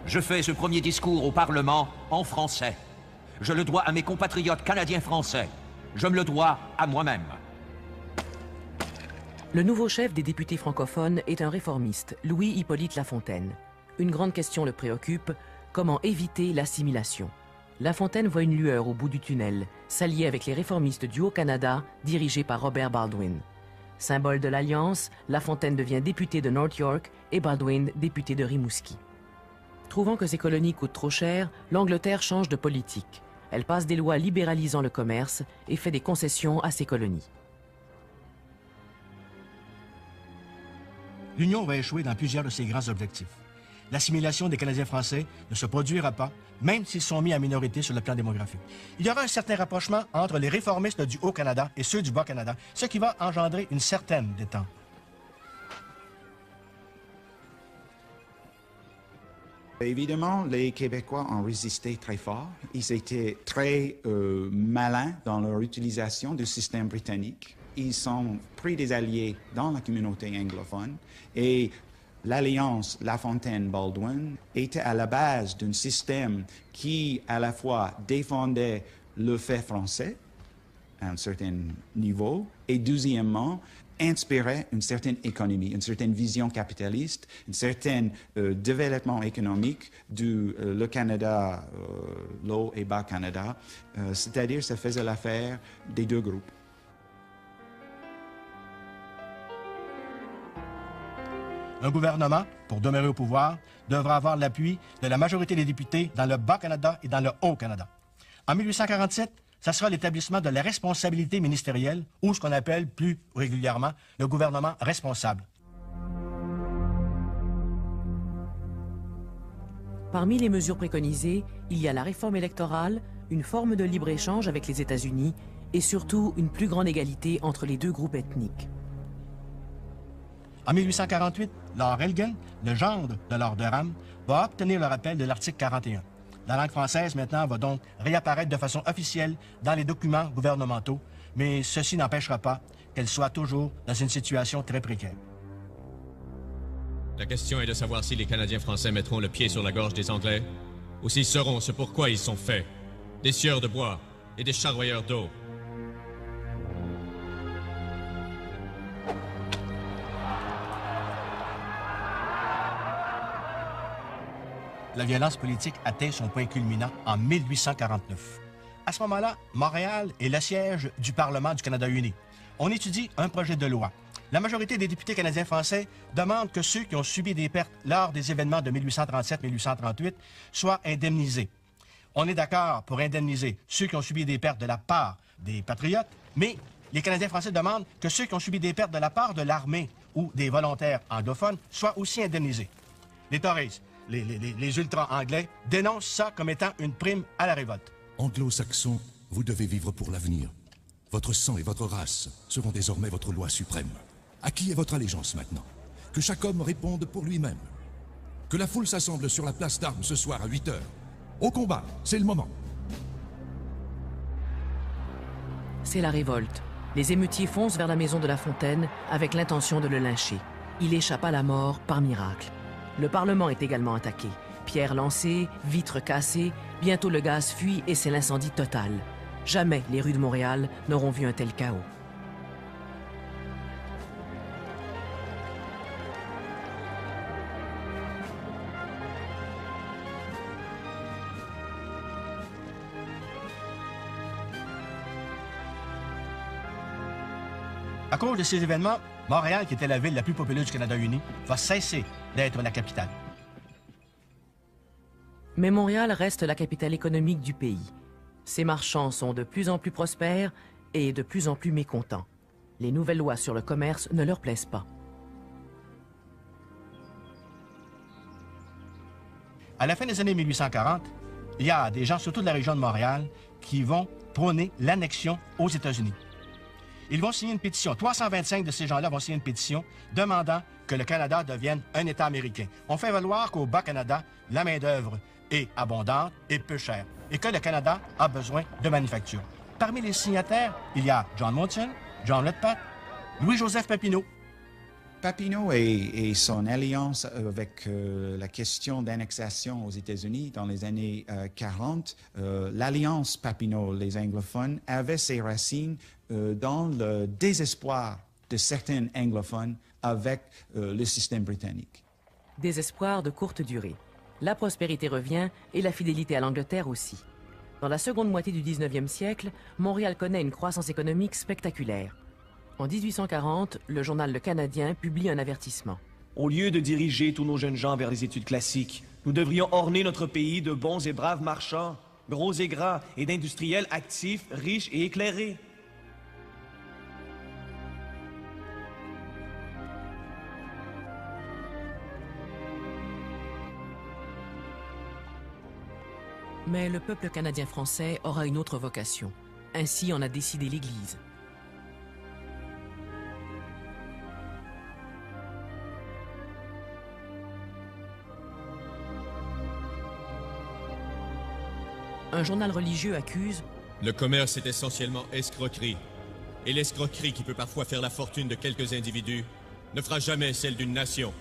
Je fais ce premier discours au Parlement en français. Je le dois à mes compatriotes canadiens-français. Je me le dois à moi-même. Le nouveau chef des députés francophones est un réformiste, Louis-Hippolyte Lafontaine. Une grande question le préoccupe, comment éviter l'assimilation? Lafontaine voit une lueur au bout du tunnel, s'allier avec les réformistes du Haut-Canada, dirigés par Robert Baldwin. Symbole de l'Alliance, Lafontaine devient député de North York et Baldwin député de Rimouski. Trouvant que ces colonies coûtent trop cher, l'Angleterre change de politique. Elle passe des lois libéralisant le commerce et fait des concessions à ses colonies. L'Union va échouer dans plusieurs de ses grands objectifs. L'assimilation des Canadiens français ne se produira pas, même s'ils sont mis en minorité sur le plan démographique. Il y aura un certain rapprochement entre les réformistes du Haut-Canada et ceux du Bas-Canada, ce qui va engendrer une certaine détente. Évidemment, les Québécois ont résisté très fort. Ils étaient très malins dans leur utilisation du système britannique. Ils ont pris des alliés dans la communauté anglophone et l'alliance Lafontaine-Baldwin était à la base d'un système qui, à la fois, défendait le fait français à un certain niveau et, deuxièmement, inspirait une certaine économie, une certaine vision capitaliste, un certain développement économique du le Canada, l'Haut et Bas-Canada, c'est-à-dire ça faisait l'affaire des deux groupes. Un gouvernement, pour demeurer au pouvoir, devra avoir l'appui de la majorité des députés dans le Bas-Canada et dans le Haut-Canada. En 1847, ça sera l'établissement de la responsabilité ministérielle, ou ce qu'on appelle plus régulièrement le gouvernement responsable. Parmi les mesures préconisées, il y a la réforme électorale, une forme de libre-échange avec les États-Unis et surtout une plus grande égalité entre les deux groupes ethniques. En 1848, Lord Elgin, le gendre de Lord Durham, va obtenir le rappel de l'article 41. La langue française, maintenant, va donc réapparaître de façon officielle dans les documents gouvernementaux, mais ceci n'empêchera pas qu'elle soit toujours dans une situation très précaire. La question est de savoir si les Canadiens français mettront le pied sur la gorge des Anglais, ou s'ils sauront ce pourquoi ils sont faits, des scieurs de bois et des charroyeurs d'eau. La violence politique atteint son point culminant en 1849. À ce moment-là, Montréal est le siège du Parlement du Canada uni. On étudie un projet de loi. La majorité des députés canadiens-français demandent que ceux qui ont subi des pertes lors des événements de 1837-1838 soient indemnisés. On est d'accord pour indemniser ceux qui ont subi des pertes de la part des patriotes, mais les Canadiens français demandent que ceux qui ont subi des pertes de la part de l'armée ou des volontaires anglophones soient aussi indemnisés. Les Tories, les ultra-anglais, dénoncent ça comme étant une prime à la révolte. Anglo-saxons, vous devez vivre pour l'avenir. Votre sang et votre race seront désormais votre loi suprême. À qui est votre allégeance maintenant? Que chaque homme réponde pour lui-même. Que la foule s'assemble sur la place d'armes ce soir à 8 heures. Au combat, c'est le moment. C'est la révolte. Les émeutiers foncent vers la maison de Lafontaine avec l'intention de le lyncher. Il échappe à la mort par miracle. Le Parlement est également attaqué. Pierres lancées, vitres cassées, bientôt le gaz fuit et c'est l'incendie total. Jamais les rues de Montréal n'auront vu un tel chaos. À cause de ces événements, Montréal, qui était la ville la plus populeuse du Canada uni, va cesser d'être la capitale. Mais Montréal reste la capitale économique du pays. Ses marchands sont de plus en plus prospères et de plus en plus mécontents. Les nouvelles lois sur le commerce ne leur plaisent pas. À la fin des années 1840, il y a des gens, surtout de la région de Montréal, qui vont prôner l'annexion aux États-Unis. Ils vont signer une pétition. 325 de ces gens-là vont signer une pétition demandant que le Canada devienne un État américain. On fait valoir qu'au Bas-Canada, la main-d'œuvre est abondante et peu chère, et que le Canada a besoin de manufactures. Parmi les signataires, il y a John Monson, John Redpath, Louis-Joseph Papineau, Papineau et son alliance avec la question d'annexation aux États-Unis dans les années 40, l'alliance Papineau, les anglophones, avait ses racines dans le désespoir de certains anglophones avec le système britannique. Désespoir de courte durée. La prospérité revient et la fidélité à l'Angleterre aussi. Dans la seconde moitié du 19e siècle, Montréal connaît une croissance économique spectaculaire. En 1840, le journal Le Canadien publie un avertissement. Au lieu de diriger tous nos jeunes gens vers les études classiques, nous devrions orner notre pays de bons et braves marchands, gros et gras, et d'industriels actifs, riches et éclairés. Mais le peuple canadien-français aura une autre vocation. Ainsi en a décidé l'Église. Un journal religieux accuse « Le commerce est essentiellement escroquerie. Et l'escroquerie qui peut parfois faire la fortune de quelques individus ne fera jamais celle d'une nation. »